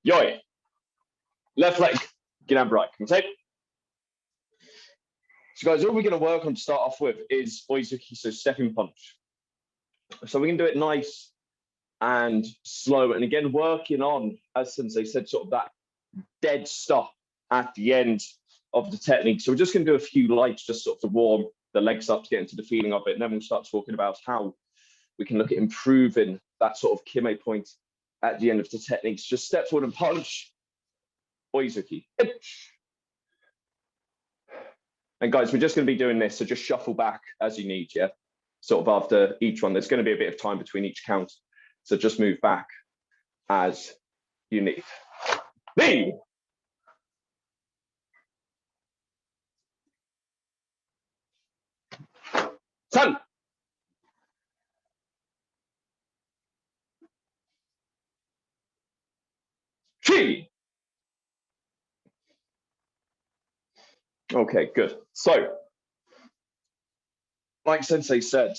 Yoi. Left leg, get out right. Okay. So guys, all we're going to work on to start off with is oizuki, so stepping punch. So we can do it nice and slow. And again, working on, as Sensei said, sort of that dead stop at the end of the technique. So we're just going to do a few lights just sort of to warm the legs up to get into the feeling of it. And then we'll start talking about how we can look at improving that sort of Kime point at the end of the techniques. Just step forward and punch, oizuki. And guys, we're just going to be doing this, so just shuffle back as you need, yeah? Sort of after each one. There's going to be a bit of time between each count, so just move back as you need. Lead. San. Chi. Okay, good. So, like Sensei said,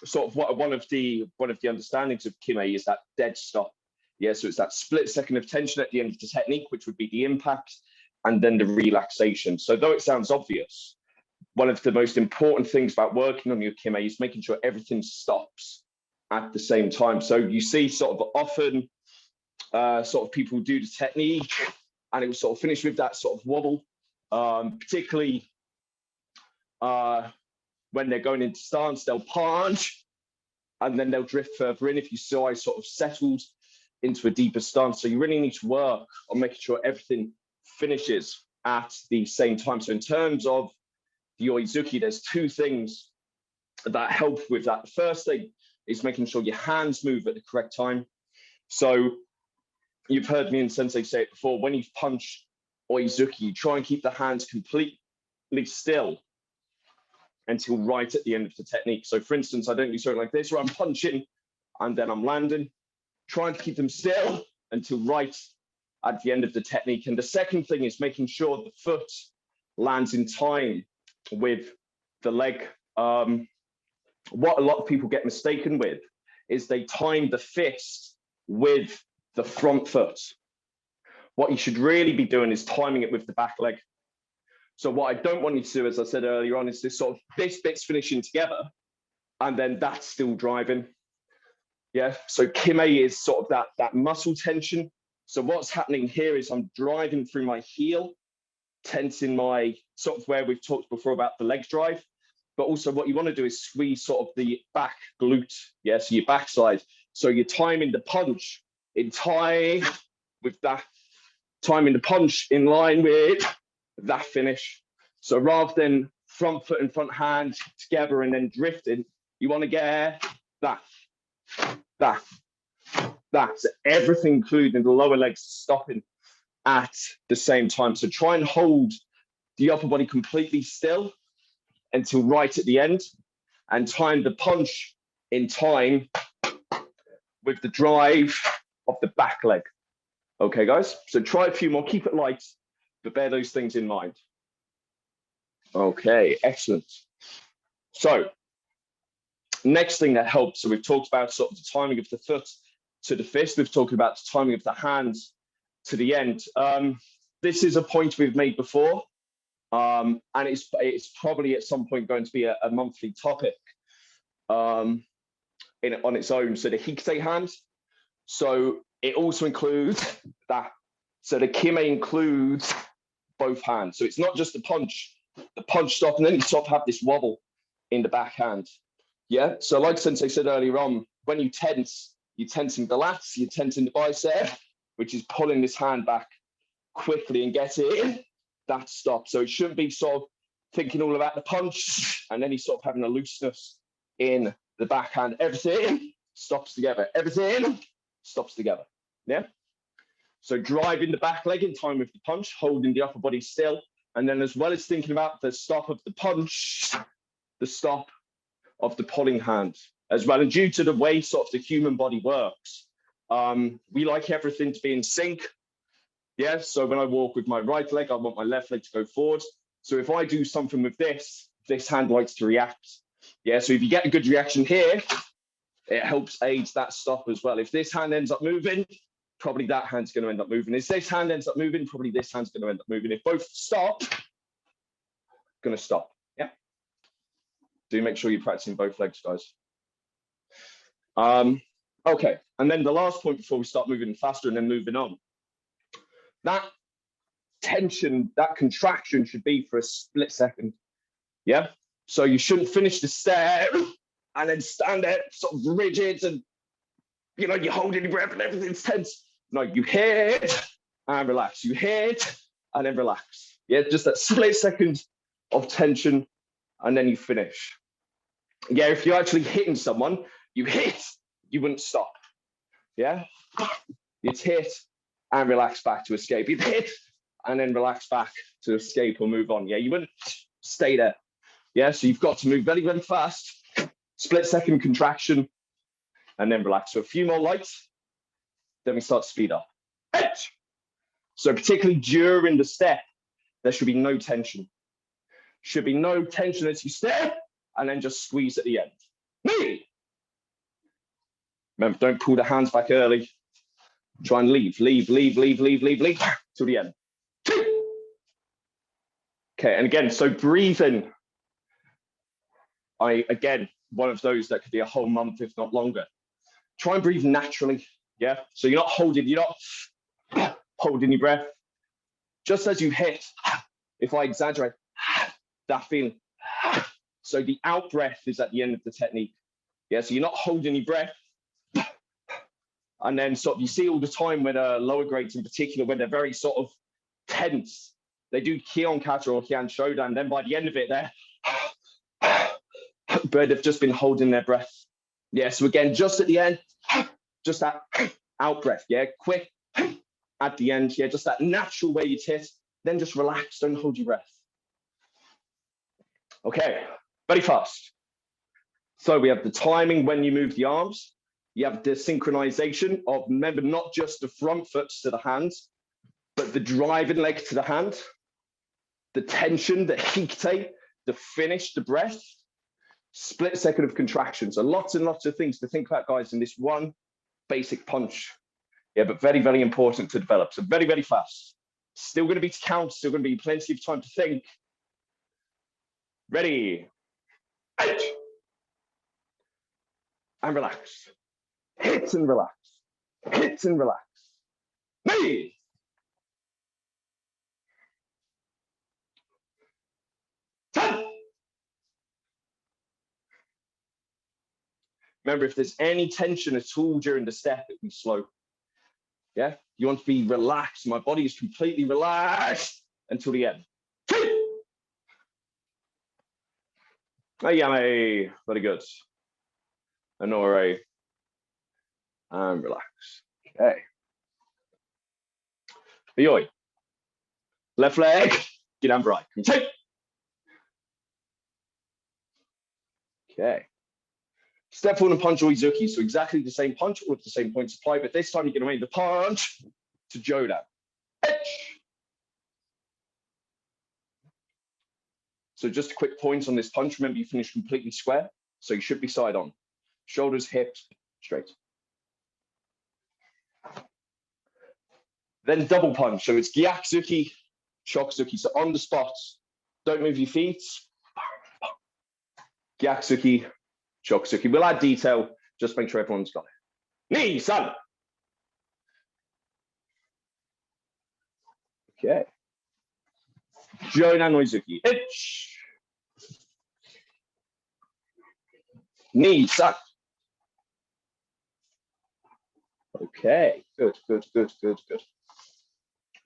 sort of one of the understandings of Kime is that dead stop. Yeah, so it's that split second of tension at the end of the technique, which would be the impact, and then the relaxation. So though it sounds obvious, one of the most important things about working on your Kime is making sure everything stops at the same time. So you see sort of often sort of people do the technique and it will sort of finish with that sort of wobble, particularly when they're going into stance, they'll punch and then they'll drift further in. If you saw, I sort of settled into a deeper stance. So you really need to work on making sure everything finishes at the same time. So in terms of the oizuki, there's two things that help with that. The first thing is making sure your hands move at the correct time. So you've heard me and Sensei say it before, when you punch oizuki, you try and keep the hands completely still until right at the end of the technique. So for instance, I don't do something like this where I'm punching and then I'm landing, trying to keep them still until right at the end of the technique. And the second thing is making sure the foot lands in time with the leg. What a lot of people get mistaken with is they time the fist with the front foot. What you should really be doing is timing it with the back leg. So what I don't want you to do, as I said earlier on, is this sort of, this bit's finishing together and then that's still driving. Yeah, so Kime is sort of that muscle tension. So what's happening here is I'm driving through my heel, tensing my, sort of where we've talked before about the leg drive, but also what you want to do is squeeze sort of the back glute, yeah, so your backside. So you're timing the punch in time with that, timing the punch in line with that finish. So rather than front foot and front hand together and then drifting, you want to get that. So everything, including the lower legs, stopping at the same time. So try and hold the upper body completely still until right at the end and time the punch in time with the drive of the back leg. Okay, guys? So try a few more, keep it light, but bear those things in mind. Okay, excellent. So next thing that helps, so we've talked about sort of the timing of the foot to the fist. We've talked about the timing of the hands to the end. This is a point we've made before, and it's probably at some point going to be a monthly topic on its own. So the hikite hand. So it also includes that. So the Kime includes both hands. So it's not just the punch stop, and then you sort of have this wobble in the backhand. Yeah. So like Sensei said earlier on, when you tense, you're tensing the lats, you're tensing the bicep, which is pulling this hand back quickly and getting that stop. So it shouldn't be sort of thinking all about the punch and then he's sort of having a looseness in the backhand. Everything stops together. Everything stops together. Yeah. So driving the back leg in time with the punch, holding the upper body still, and then as well as thinking about the stop of the punch, the stop of the pulling hand as well. And due to the way sort of the human body works, we like everything to be in sync. Yeah, so when I walk with my right leg, I want my left leg to go forward. So if I do something with this hand likes to react. Yeah, so if you get a good reaction here, it helps aid that stop as well. If this hand ends up moving, probably that hand's going to end up moving. If this hand ends up moving, probably this hand's going to end up moving. If both stop, going to stop. Yeah. Do make sure you're practicing both legs, guys. Okay, and then the last point before we start moving faster and then moving on. That tension, that contraction should be for a split second. Yeah. So you shouldn't finish the step and then stand there sort of rigid and you're holding your breath and everything's tense. No, you hit and relax. You hit and then relax. Yeah, just that split second of tension and then you finish. Yeah, if you're actually hitting someone, you hit, you wouldn't stop. Yeah, you'd hit and relax back to escape. You'd hit and then relax back to escape or move on. Yeah, you wouldn't stay there. Yeah, so you've got to move very, very fast. Split second contraction and then relax. So a few more lights, then we start to speed up. So particularly during the step, there should be no tension. Should be no tension as you step and then just squeeze at the end. Me. Remember, don't pull the hands back early. Try and leave till the end. Okay, and again, so breathing. Again, one of those that could be a whole month, if not longer. Try and breathe naturally, yeah? So you're not holding your breath. Just as you hit, if I exaggerate, that feeling. So the out breath is at the end of the technique. Yeah, so you're not holding your breath. And then sort of you see all the time when lower grades in particular, when they're very sort of tense, they do Kion Kata or Kian Shodan, then by the end of it, but they've just been holding their breath. Yeah, so again, just at the end, just that out breath, yeah, quick at the end, yeah, just that natural way you hit, then just relax, don't hold your breath. Okay, very fast. So we have the timing when you move the arms. You have the synchronization of, remember, not just the front foot to the hands, but the driving leg to the hand, the tension, the hikite, the finish, the breath, split second of contraction. So lots and lots of things to think about, guys, in this one basic punch. Yeah, but very, very important to develop. So very, very fast. Still going to be to count, still going to be plenty of time to think. Ready. Out. And relax. Hit and relax. Hit and relax. Me. Ten. Remember, if there's any tension at all during the step, it'll be slow. Yeah, you want to be relaxed. My body is completely relaxed until the end. Ayame, very good. Anore, and relax. Okay. Yoi. Left leg, get down right. Okay. Step forward and punch Oizuki. So exactly the same punch, all of the same points apply, but this time you're going to make the punch to Jodan. So just a quick point on this punch. Remember, you finish completely square, so you should be side on. Shoulders, hips, straight. Then double punch. So it's gyakuzuki, shotokan. So on the spot, don't move your feet. Gyakuzuki, shotokan. We'll add detail, just make sure everyone's got it. Knee, son. Okay. Jodan Oizuki. Itch. Knee, son. Okay, good.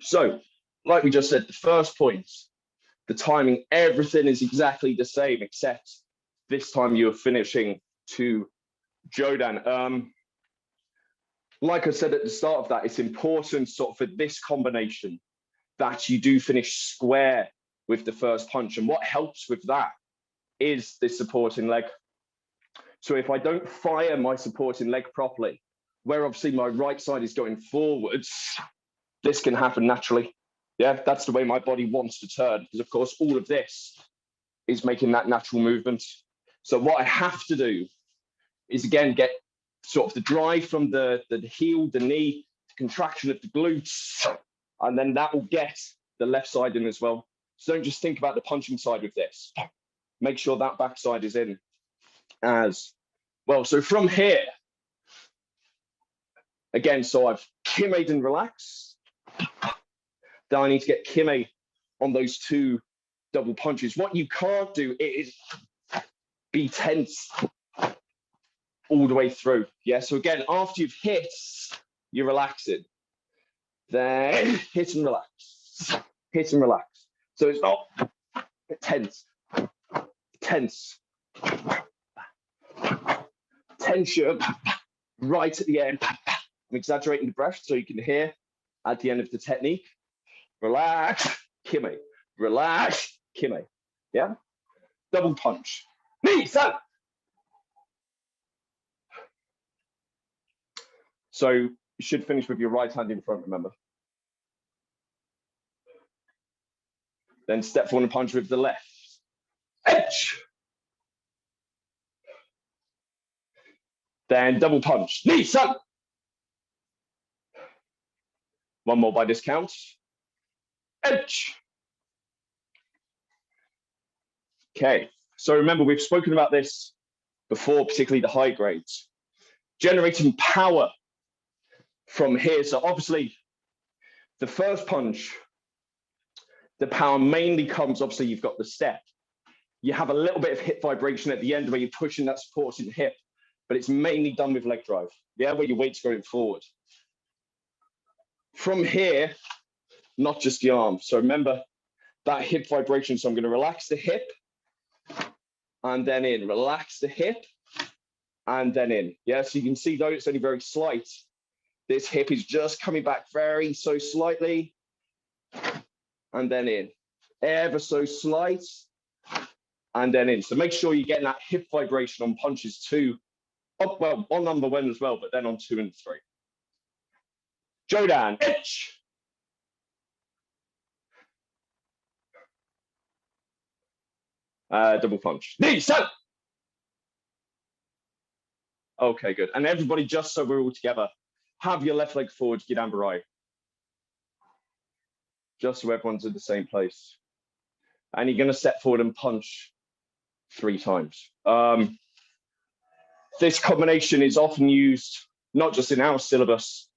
So, like we just said, the first point, the timing, everything is exactly the same, except this time you're finishing to Jodan. Like I said at the start of that, it's important sort of for this combination that you do finish square with the first punch. And what helps with that is this supporting leg. So if I don't fire my supporting leg properly, where obviously my right side is going forwards, this can happen naturally. Yeah, that's the way my body wants to turn, because of course all of this is making that natural movement. So what I have to do is again get sort of the drive from the heel, the knee, contraction of the glutes, and then that will get the left side in as well. So don't just think about the punching side with this. Make sure that backside is in as well. So from here, again, so I've Kime'd and relaxed. Then I need to get Kime on those two double punches. What you can't do is be tense all the way through. Yeah, so again, after you've hit, you're relaxing. Then hit and relax. Hit and relax. So it's not tense. Tense. Tension right at the end. I'm exaggerating the breath so you can hear at the end of the technique. Relax, Kime. Relax, Kime. Yeah? Double punch. Knee, san. So you should finish with your right hand in front, remember. Then step forward and punch with the left. Edge. Then double punch. Knee, san. One more by discount. Edge. Okay, so remember, we've spoken about this before, particularly the high grades. Generating power from here. So obviously, the first punch, the power mainly comes, obviously, you've got the step. You have a little bit of hip vibration at the end where you're pushing that supporting hip, but it's mainly done with leg drive, yeah, where your weight's going forward. From here, not just the arm. So remember that hip vibration. So I'm going to relax the hip and then in. Relax the hip and then in. Yeah, so you can see though it's only very slight. This hip is just coming back very so slightly and then in. Ever so slight and then in. So make sure you're getting that hip vibration on punches 2. Oh, well, on number 1 as well, but then on 2 and 3. Jodan, itch. Double punch. Knee, san. Okay, good. And everybody, just so we're all together, have your left leg forward, Gidan Barai. Just so everyone's in the same place. And you're going to step forward and punch 3 times. This combination is often used, not just in our syllabus,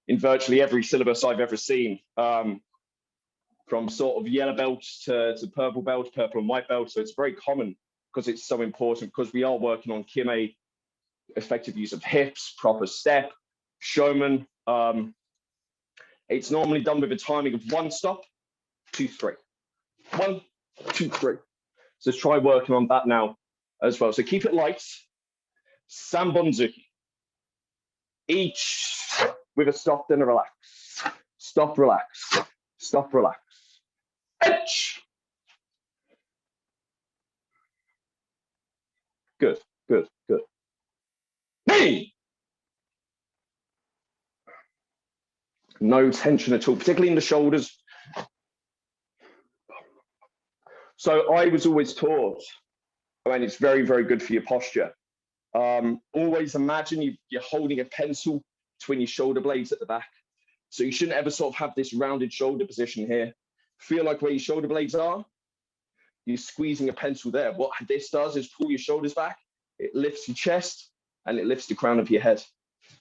in virtually every syllabus I've ever seen, from sort of yellow belt to purple belt, purple and white belt. So it's very common because it's so important, because we are working on Kime, effective use of hips, proper step, showman. It's normally done with a timing of 1 stop, 2, 3. 1, 2, 3. So let's try working on that now as well. So keep it light. Sambonzuki. Each with a stop, then a relax. Stop, relax. Stop, relax. Edge. Good, good, good. Knee. No tension at all, particularly in the shoulders. So I was always taught, and it's very, very good for your posture. Always imagine you're holding a pencil between your shoulder blades at the back. So you shouldn't ever sort of have this rounded shoulder position here. Feel like where your shoulder blades are, you're squeezing a pencil there. What this does is pull your shoulders back, it lifts your chest, and it lifts the crown of your head.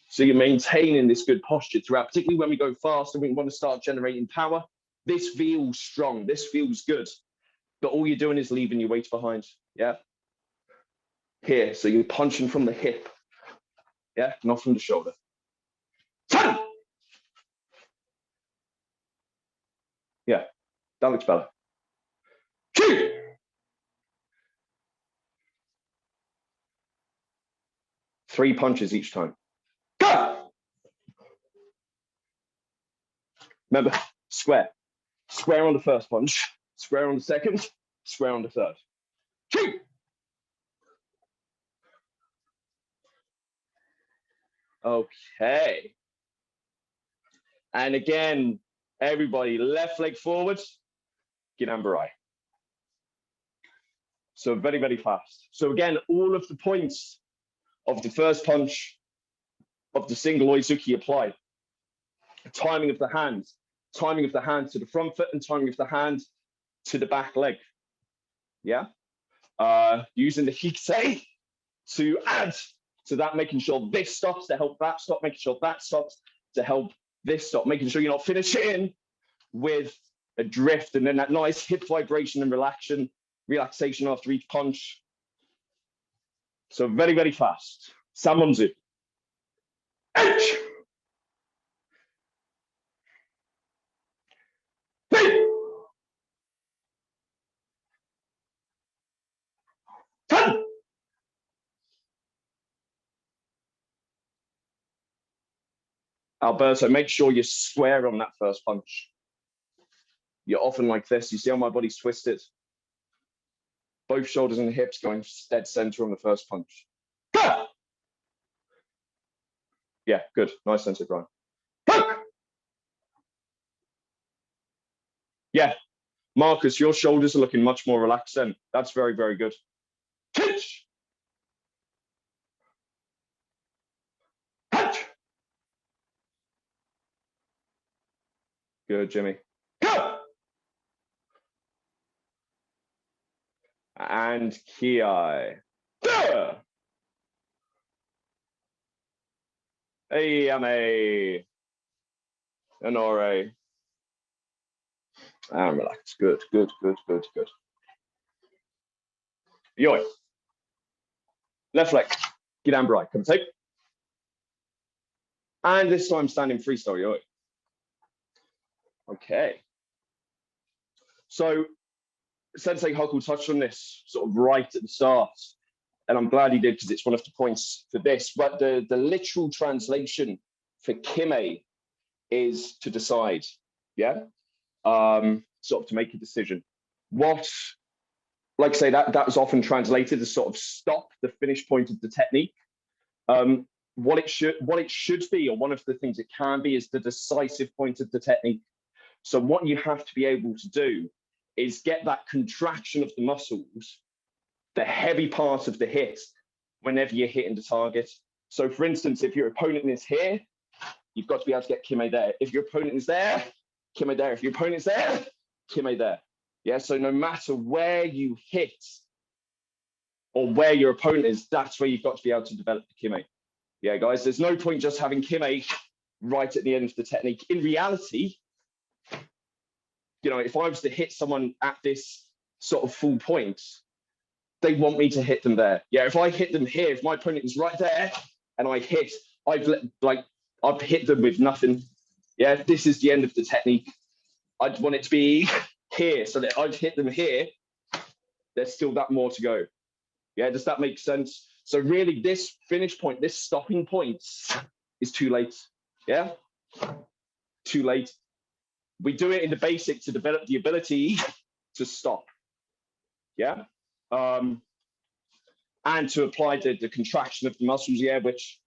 So you're maintaining this good posture throughout, particularly when we go fast and we want to start generating power. This feels strong, this feels good, but all you're doing is leaving your weight behind, yeah? Here, so you're punching from the hip, yeah, not from the shoulder. Yeah, that looks better. 2. Three punches each time. Go! Remember, square. Square on the first punch, square on the second, square on the third. 2. Okay. And again, everybody, left leg forward, Gidan Barai. So very, very fast. So again, all of the points of the first punch of the single oizuki apply. timing of the hand to the front foot, and timing of the hand to the back leg. Yeah. Using the hikisei to add to that, making sure this stops to help that stop, making sure that stops to help this stop, making sure you're not finishing with a drift and then that nice hip vibration and relaxation after each punch. So very, very fast. Sambonzuki. H. P. Ten. Alberto, make sure you're square on that first punch. You're often like this. You see how my body's twisted? Both shoulders and hips going dead center on the first punch. Yeah, good. Nice sense of grind. Yeah, Marcus, your shoulders are looking much more relaxed then. That's very, very good. Pitch. Pitch. Good, Jimmy. Go. And Kime. Hey, Ame. Honore. And relax. Good, good, good, good, good. Yoi. Left leg. Get down bright. Come take. And this time standing freestyle. Yoi. Okay. So Sensei Huckle touched on this sort of right at the start. And I'm glad he did because it's one of the points for this. But the literal translation for Kime is to decide. Yeah. Sort of to make a decision. What, like I say, that was often translated as sort of stop, the finish point of the technique. What it should be, or one of the things it can be, is the decisive point of the technique. So what you have to be able to do is get that contraction of the muscles, the heavy part of the hit, whenever you're hitting the target. So for instance, if your opponent is here, you've got to be able to get Kime there. If your opponent is there, Kime there. If your opponent's there, Kime there. Yeah, so no matter where you hit or where your opponent is, that's where you've got to be able to develop the Kime. Yeah, guys, there's no point just having Kime right at the end of the technique. In reality, you know, if I was to hit someone at this sort of full point, they want me to hit them there. Yeah, if I hit them here, if my opponent is right there and I hit, I've hit them with nothing. Yeah, this is the end of the technique. I'd want it to be here, so that I've hit them here. There's still that more to go. Yeah, does that make sense? So really, this finish point, this stopping point, is too late. Yeah, too late. We do it in the basic to develop the ability to stop. Yeah, and to apply the contraction of the muscles. Yeah, which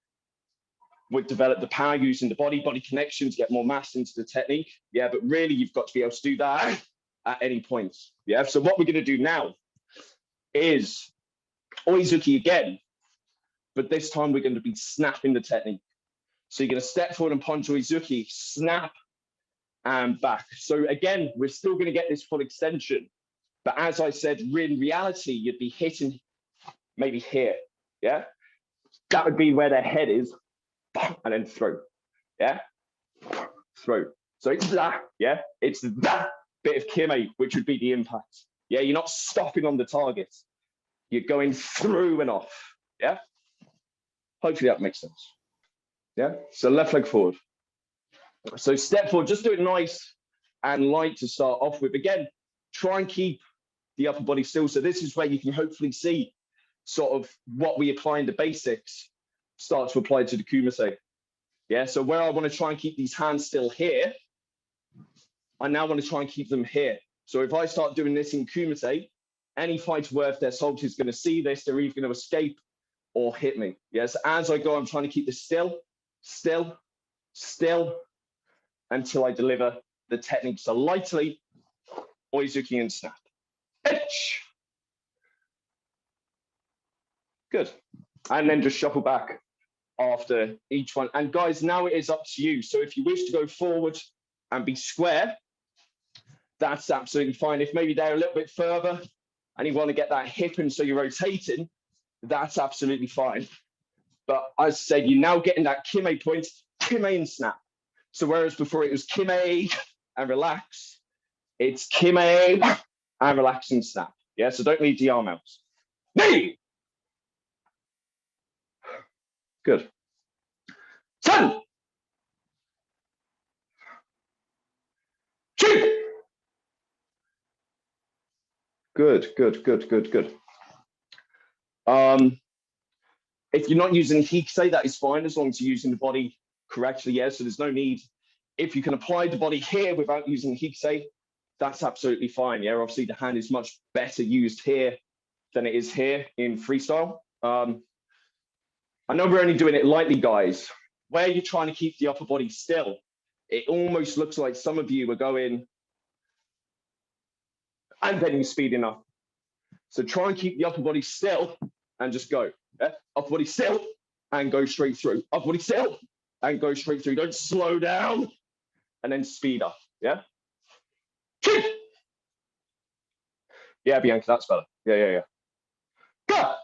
would develop the power using the body connection to get more mass into the technique. Yeah, but really you've got to be able to do that at any point. Yeah, so what we're going to do now is Oizuki again, but this time we're going to be snapping the technique. So you're going to step forward and punch Oizuki, snap, and back. So again, we're still going to get this full extension, but as I said, in reality, you'd be hitting maybe here. Yeah, that would be where their head is. And then throw, yeah, throw. So it's that, yeah, it's that bit of Kime, which would be the impact. Yeah, you're not stopping on the target. You're going through and off, yeah? Hopefully that makes sense, yeah? So left leg forward. So step forward, just do it nice and light to start off with. Again, try and keep the upper body still. So this is where you can hopefully see sort of what we apply in the basics start to apply to the kumite. Yeah, so where I want to try and keep these hands still here, I now want to try and keep them here. So if I start doing this in kumite, any fighter worth their salt is going to see this, they're either going to escape or hit me. Yes, as I go, I'm trying to keep this still, still, still, until I deliver the technique. So lightly, Oizuki and snap. Itch. Good. And then just shuffle back. after each one. And guys, now it is up to you. So if you wish to go forward and be square, that's absolutely fine. If maybe they're a little bit further and you want to get that hip and so you're rotating, that's absolutely fine. But as I said, you're now getting that Kime point, Kime and snap. So whereas before it was Kime and relax, it's Kime and relax and snap. Yeah, so don't leave the arm out. Knee. Good. Ten. Two. Good, good, good, good, good. If you're not using hikisei, that is fine as long as you're using the body correctly. Yeah, so there's no need. If you can apply the body here without using hikisei, that's absolutely fine. Yeah, obviously the hand is much better used here than it is here in freestyle. I know we're only doing it lightly, guys. Where you're trying to keep the upper body still, it almost looks like some of you are going and then you're speeding up. So try and keep the upper body still and just go. Yeah? Upper body still and go straight through. Upper body still and go straight through. Don't slow down and then speed up. Yeah. Yeah, Bianca, that's better. Yeah. Go.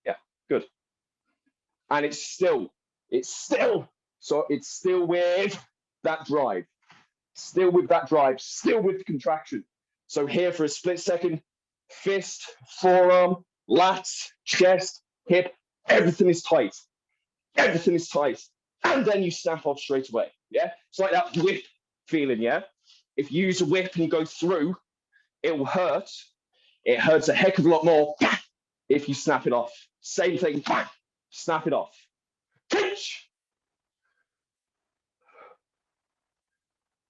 Yeah, good. And it's still with that drive, still with the contraction. So here for a split second, fist, forearm, lats, chest, hip, everything is tight. Everything is tight. And then you snap off straight away. Yeah. It's like that whip feeling. Yeah. If you use a whip and go through, it will hurt. It hurts a heck of a lot more if you snap it off. Same thing. Snap it off. Pitch.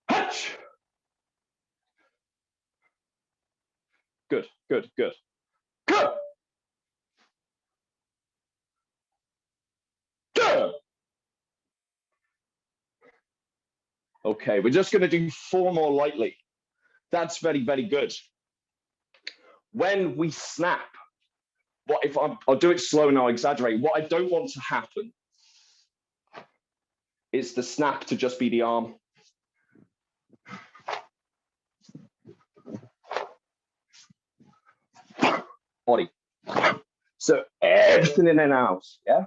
Hatch. Good, good, good. Go. Go. Okay, we're just going to do 4 more lightly. That's very, very good. When we snap, what if I'll do it slow and I'll exaggerate. What I don't want to happen is the snap to just be the arm. Body. So everything in and out, yeah?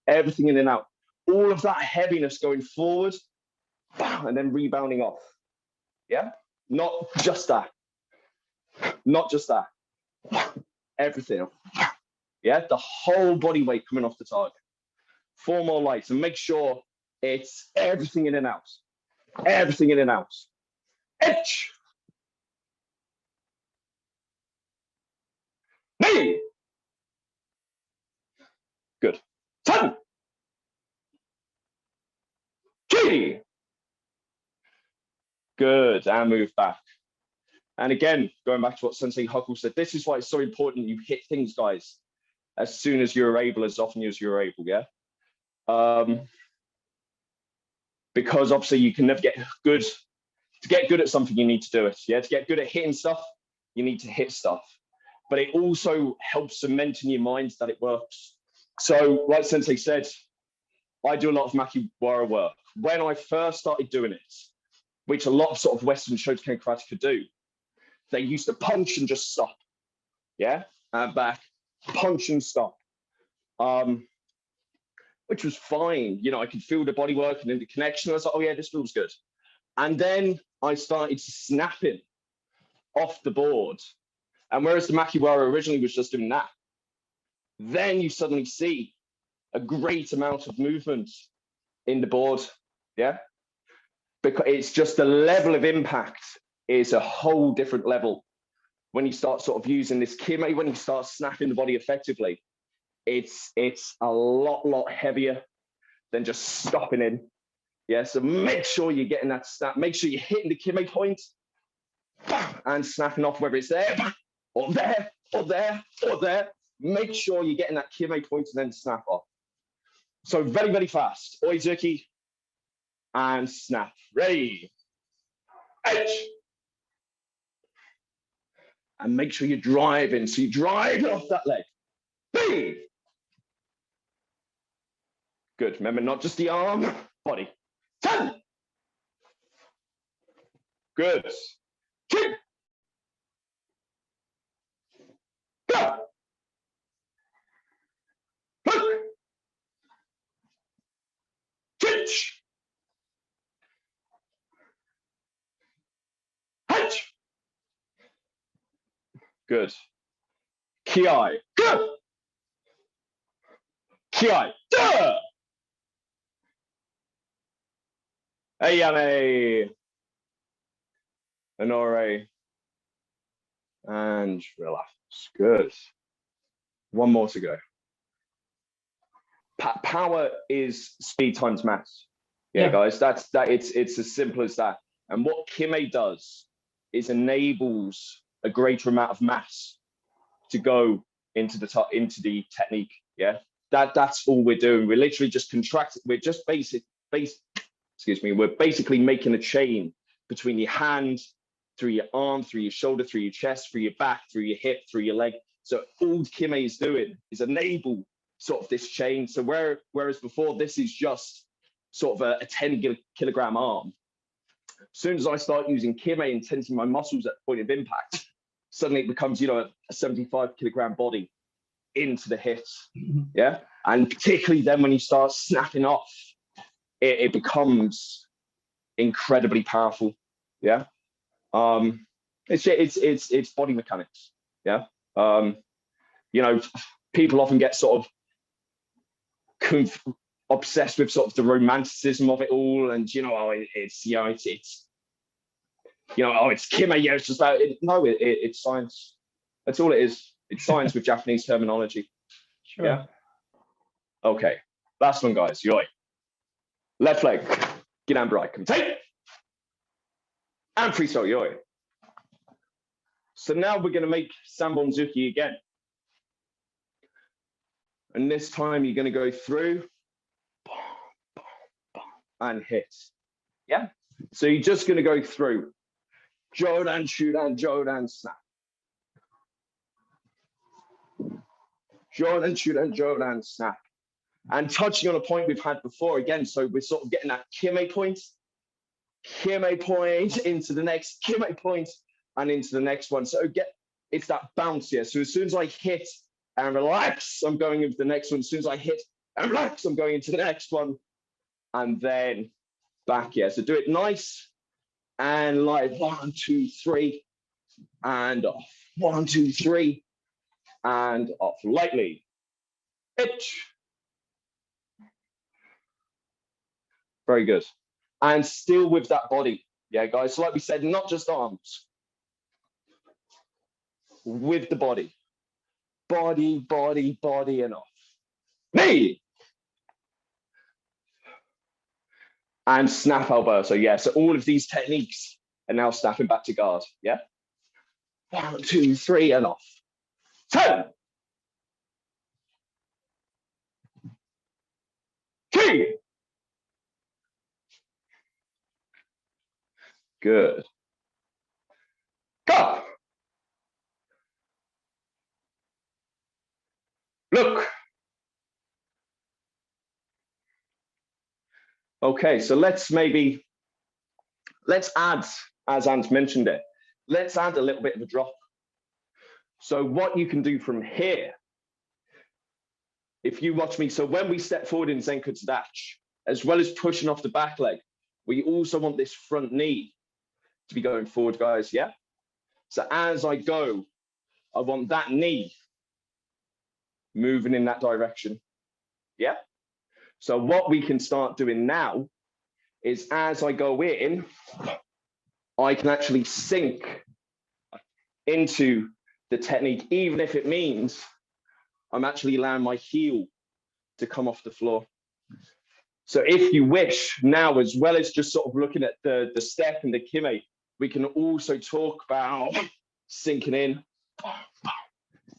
Everything in and out. All of that heaviness going forward and then rebounding off, yeah? Not just that. Not just that. Everything, yeah? The whole body weight coming off the target. 4 more lights and make sure it's everything in and out. Everything in and out. Edge. Knee. Good. 10. G. Good. And move back. And again, going back to what Sensei Huckle said, this is why it's so important you hit things, guys, as soon as you're able, as often as you're able, yeah? Because obviously you can never get good. To get good at something, you need to do it, yeah? To get good at hitting stuff, you need to hit stuff. But it also helps cement in your mind that it works. So like Sensei said, I do a lot of makiwara work. When I first started doing it, which a lot of sort of Western shotokan karate could do, they used to punch and just stop. Yeah, and back, punch and stop. Which was fine. You know, I could feel the body work and then the connection. I was like, oh yeah, this feels good. And then I started snapping off the board. And whereas the makiwara originally was just doing that, then you suddenly see a great amount of movement in the board. Yeah, because it's just the level of impact is a whole different level when you start sort of using this Kime, when you start snapping the body effectively. It's a lot heavier than just stopping in. Yeah, so make sure you're getting that snap. Make sure you're hitting the Kime point and snapping off, whether it's there or there or there or there. Make sure you're getting that Kime point and then snap off. So very, very fast. Oizuki and snap. Ready. Edge. And make sure you're driving. So you're driving off that leg. B. Good. Remember, not just the arm, body. 10. Good. 2. Go. Look. Twitch. Hunch. Good. Ki. Go. Ki. Duh. Ayane. Honore. And relax. Good. One more to go. Power is speed times mass. Yeah, guys, that's that. It's as simple as that. And what Kime does is enables a greater amount of mass to go into the technique. Yeah, that's all we're doing. We're literally just contracting. We're just we're basically making a chain between your hand, through your arm, through your shoulder, through your chest, through your back, through your hip, through your leg. So all Kime is doing is enable sort of this chain. So whereas before this is just sort of a 10-kilogram arm, as soon as I start using Kime and tensing my muscles at the point of impact, suddenly it becomes, you know, a 75-kilogram body into the hits. Yeah. And particularly then when you start snapping off, it becomes incredibly powerful. Yeah. It's body mechanics. Yeah. You know, people often get sort of obsessed with sort of the romanticism of it all, and you know, oh, it's Kime, yeah, it's just about it. No, it's science. That's all it is. It's science with Japanese terminology. Sure. Yeah. Okay. Last one, guys. Yoi. Left leg. Gidan right. Come take. And freestyle yoi. So now we're going to make Sambonzuki again. And this time you're going to go through and hit. Yeah. So you're just going to go through. Jodan, Shudan, Jodan, snap. Jodan, Shudan, Jodan, snap. And touching on a point we've had before again. So we're sort of getting that Kime point into the next Kime point and into the next one. So it's that bounce here. So as soon as I hit and relax, I'm going into the next one. As soon as I hit and relax, I'm going into the next one. And then back here. So do it nice and like 1, 2, 3 and off. 1, 2, 3 and off. Lightly. Itch. Very good. And still with that body. Yeah, guys. So like we said, not just arms. With the body. Body, body, body, and off. Knee. And snap elbow. So yeah, so all of these techniques are now snapping back to guard. Yeah. 1, 2, 3 and off. 10. 3. Good. Go. Look. Okay, so let's add, as Ant mentioned it, let's add a little bit of a drop. So what you can do from here, if you watch me, so when we step forward in Zenkutsu Dash, as well as pushing off the back leg, we also want this front knee to be going forward, guys, yeah? So as I go, I want that knee moving in that direction, yeah? So what we can start doing now is as I go in, I can actually sink into the technique, even if it means I'm actually allowing my heel to come off the floor. So if you wish, now, as well as just sort of looking at the step and the Kime, we can also talk about sinking in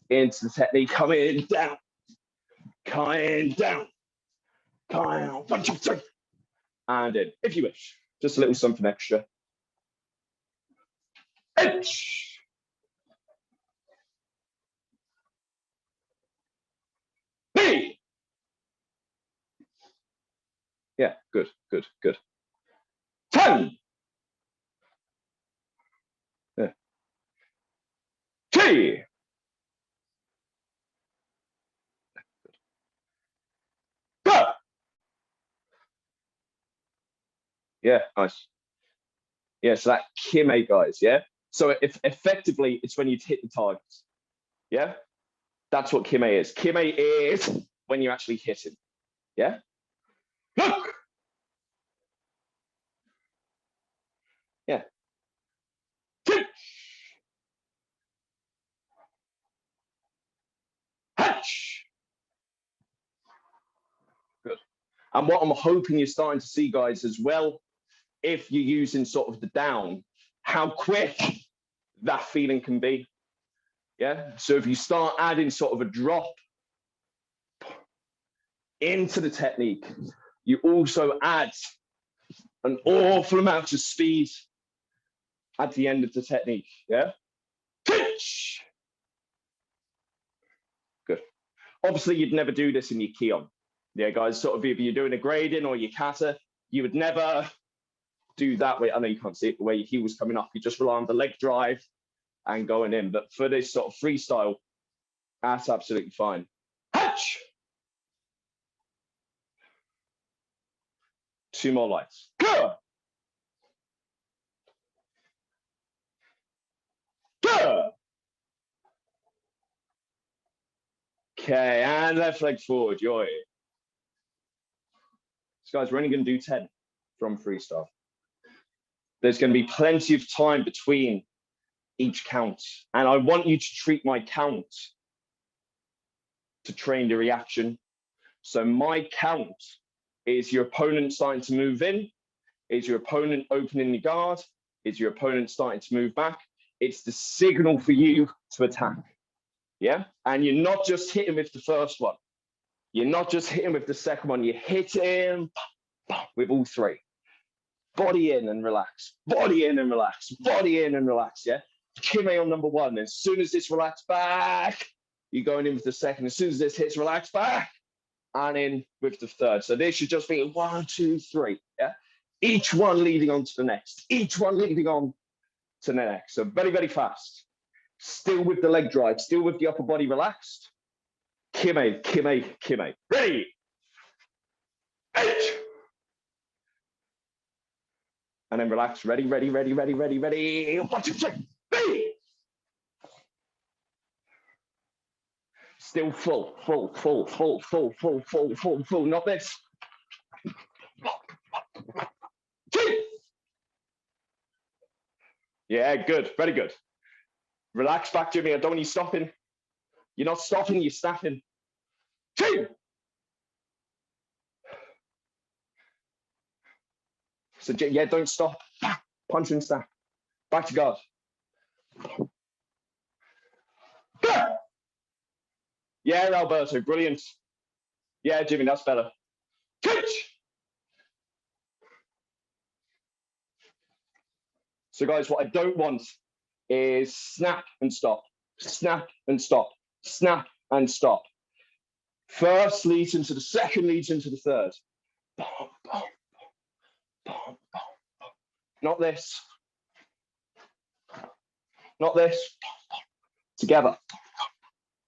into the technique, coming down, 1, 2, 3, and in, if you wish. Just a little something extra. Inch. B. Yeah, good, good, good. 10. Yeah. 2. Go. Yeah, nice. Yeah, so that Kime, guys, yeah? So if effectively, it's when you hit the targets. Yeah? That's what Kime is. Kime is when you actually hit him. Yeah? Look! Yeah. Hatch! Good. And what I'm hoping you're starting to see, guys, as well, if you're using sort of the down, how quick that feeling can be. Yeah. So if you start adding sort of a drop into the technique, you also add an awful amount of speed at the end of the technique. Yeah. Pitch. Good. Obviously, you'd never do this in your Kion. Yeah, guys, sort of if you're doing a grading or your kata, you would never do that way. I know you can't see it the way your heel was coming up. You just rely on the leg drive and going in. But for this sort of freestyle, that's absolutely fine. Hatch! 2 more lights. Go! Go! Okay, and left leg forward, joy. So guys, we're only going to do 10 from freestyle. There's going to be plenty of time between each count. And I want you to treat my count to train the reaction. So my count is your opponent starting to move in, is your opponent opening the guard, is your opponent starting to move back. It's the signal for you to attack. Yeah. And you're not just hitting with the first one. You're not just hitting with the second one. You're hitting with all 3. Body in and relax. Body in and relax. Body in and relax. Yeah. Kime on number 1. As soon as this relax back, you're going in with the second. As soon as this hits relax back, and in with the third. So this should just be 1, 2, 3. Yeah. Each one leading on to the next. Each one leading on to the next. So very, very fast. Still with the leg drive, still with the upper body relaxed. Kime, Kime, Kime. Ready. 8. And then relax. Ready, ready, ready, ready, ready, ready. 1, 2, 3. Ready. Still full, full, full, full, full, full, full, full, full. Not this. 2. Yeah, good. Very good. Relax back, Jimmy. I don't want you stopping. You're not stopping, you're snapping. 2. So, yeah, don't stop. Punch and snap. Back to guard. Yeah, Alberto, brilliant. Yeah, Jimmy, that's better. Catch! So, guys, what I don't want is snap and stop, snap and stop, snap and stop. First leads into the second, leads into the third. Boom, boom, boom, boom, boom. Not this. Not this. Together.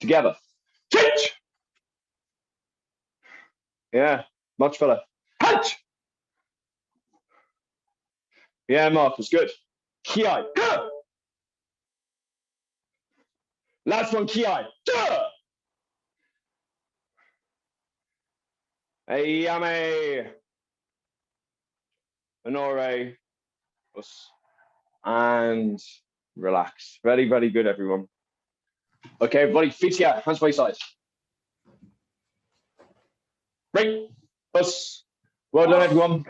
Together. Catch! Yeah, much better. Punch! Yeah, Marcus, good. Kiai, go! Last one, Kiai, go! Ayame. Honore. And relax. Very, very good, everyone. Okay, everybody, feet together, hands by your sides. Break. Us. Well done, everyone.